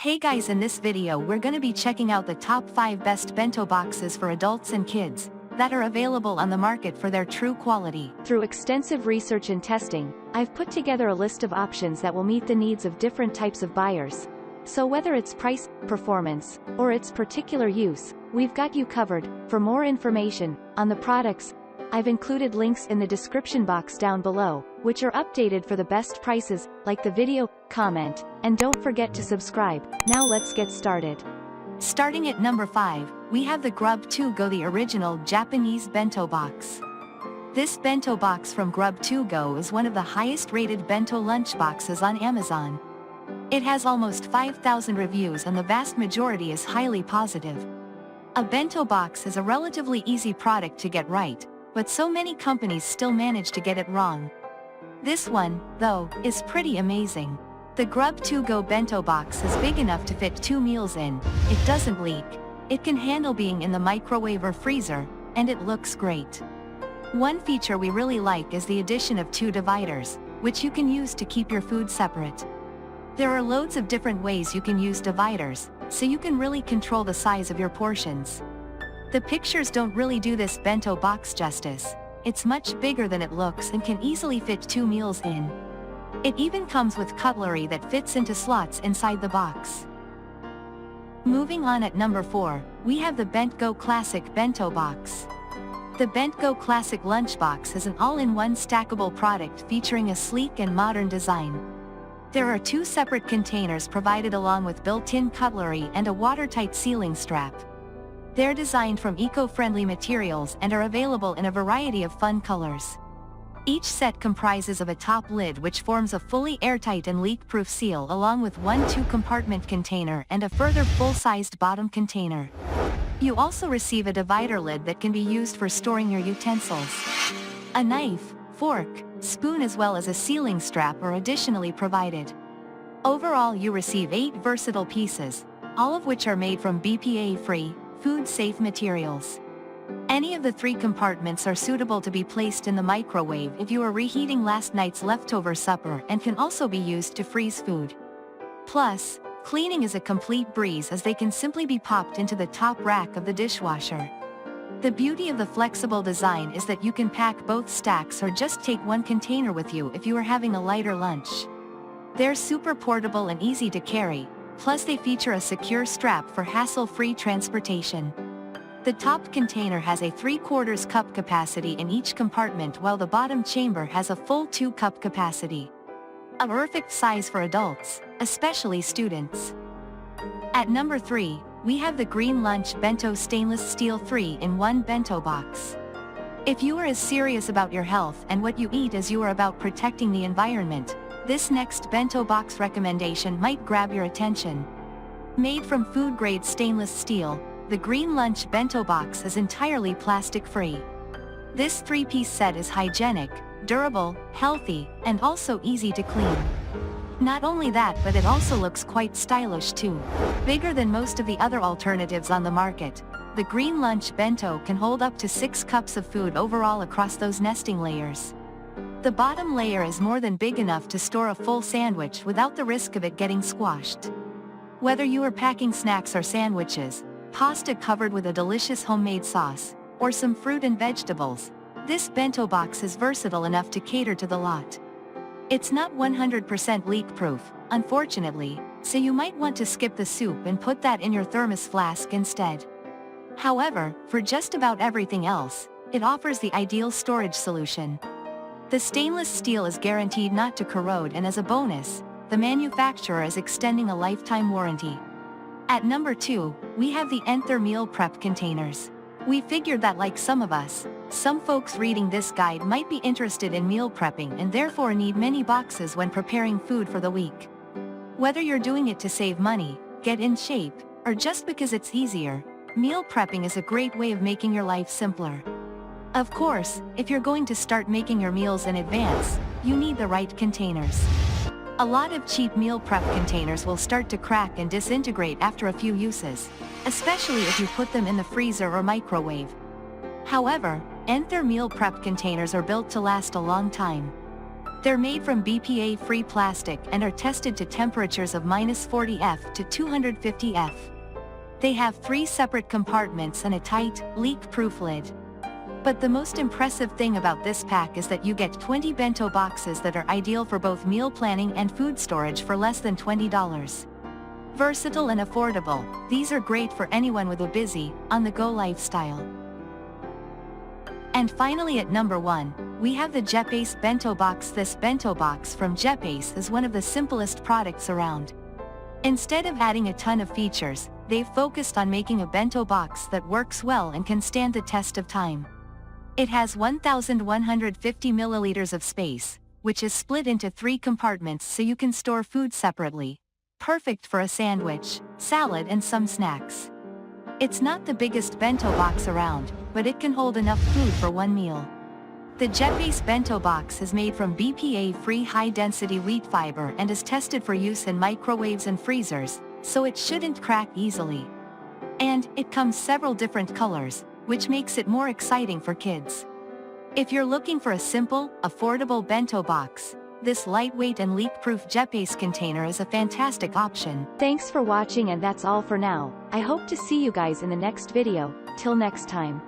Hey guys, in this video we're gonna be checking out the top 5 best bento boxes for adults and kids that are available on the market for their true quality. Through extensive research and testing, I've put together a list of options that will meet the needs of different types of buyers. So whether it's price, performance, or its particular use, we've got you covered. For more information on the products, I've included links in the description box down below, which are updated for the best prices. Like the video, comment, and don't forget to subscribe. Now let's get started. Starting at number 5, we have the Bento, the original Japanese bento box. This bento box from Bento is one of the highest rated bento lunch boxes on Amazon. It has almost 5,000 reviews and the vast majority is highly positive. A bento box is a relatively easy product to get right, but so many companies still manage to get it wrong. This one, though, is pretty amazing. The Bento bento box is big enough to fit 2 meals in, it doesn't leak, it can handle being in the microwave or freezer, and it looks great. One feature we really like is the addition of 2 dividers, which you can use to keep your food separate. There are loads of different ways you can use dividers, so you can really control the size of your portions. The pictures don't really do this bento box justice. It's much bigger than it looks and can easily fit 2 meals in. It even comes with cutlery that fits into slots inside the box. Moving on, at number 4, we have the Bentgo Classic Bento Box. The Bentgo Classic Lunchbox is an all-in-one stackable product featuring a sleek and modern design. There are 2 separate containers provided along with built-in cutlery and a watertight sealing strap. They're designed from eco-friendly materials and are available in a variety of fun colors. Each set comprises of a top lid which forms a fully airtight and leak-proof seal along with one 2-compartment container and a further full-sized bottom container. You also receive a divider lid that can be used for storing your utensils. A knife, fork, spoon as well as a sealing strap are additionally provided. Overall, you receive 8 versatile pieces, all of which are made from BPA-free, food-safe materials. Any of the 3 compartments are suitable to be placed in the microwave if you are reheating last night's leftover supper and can also be used to freeze food. Plus, cleaning is a complete breeze as they can simply be popped into the top rack of the dishwasher. The beauty of the flexible design is that you can pack both stacks or just take one container with you if you are having a lighter lunch. They're super portable and easy to carry, plus they feature a secure strap for hassle-free transportation. The top container has a 3/4 cup capacity in each compartment while the bottom chamber has a full 2-cup capacity. A perfect size for adults, especially students. At number 3, we have the Green Lunch Bento Stainless Steel 3-in-1 Bento Box. If you are as serious about your health and what you eat as you are about protecting the environment, this next bento box recommendation might grab your attention. Made from food-grade stainless steel, the Green Lunch Bento Box is entirely plastic-free. This 3-piece set is hygienic, durable, healthy, and also easy to clean. Not only that, but it also looks quite stylish too. Bigger than most of the other alternatives on the market, the Green Lunch Bento can hold up to 6 cups of food overall across those nesting layers. The bottom layer is more than big enough to store a full sandwich without the risk of it getting squashed. Whether you are packing snacks or sandwiches, pasta covered with a delicious homemade sauce, or some fruit and vegetables, this bento box is versatile enough to cater to the lot. It's not 100% leak-proof, unfortunately, so you might want to skip the soup and put that in your thermos flask instead. However, for just about everything else, it offers the ideal storage solution. The stainless steel is guaranteed not to corrode, and as a bonus, the manufacturer is extending a lifetime warranty. At number 2, we have the Enther meal prep containers. We figured that like some of us, some folks reading this guide might be interested in meal prepping and therefore need many boxes when preparing food for the week. Whether you're doing it to save money, get in shape, or just because it's easier, meal prepping is a great way of making your life simpler. Of course, if you're going to start making your meals in advance, you need the right containers. A lot of cheap meal prep containers will start to crack and disintegrate after a few uses, especially if you put them in the freezer or microwave. However, Enther meal prep containers are built to last a long time. They're made from BPA-free plastic and are tested to temperatures of -40°F to 250°F. They have 3 separate compartments and a tight, leak-proof lid. But the most impressive thing about this pack is that you get 20 bento boxes that are ideal for both meal planning and food storage for less than $20. Versatile and affordable, these are great for anyone with a busy, on-the-go lifestyle. And finally at number 1, we have the Jeopace Bento Box. This bento box from Jeopace is one of the simplest products around. Instead of adding a ton of features, they've focused on making a bento box that works well and can stand the test of time. It has 1,150 milliliters of space, which is split into 3 compartments so you can store food separately. Perfect for a sandwich, salad and some snacks. It's not the biggest bento box around, but it can hold enough food for one meal. The Jeopace Bento Box is made from BPA-free high-density wheat fiber and is tested for use in microwaves and freezers, so it shouldn't crack easily. And it comes several different colors, which makes it more exciting for kids. If you're looking for a simple, affordable bento box, this lightweight and leak-proof Jeopace container is a fantastic option. Thanks for watching, and that's all for now. I hope to see you guys in the next video. Till next time.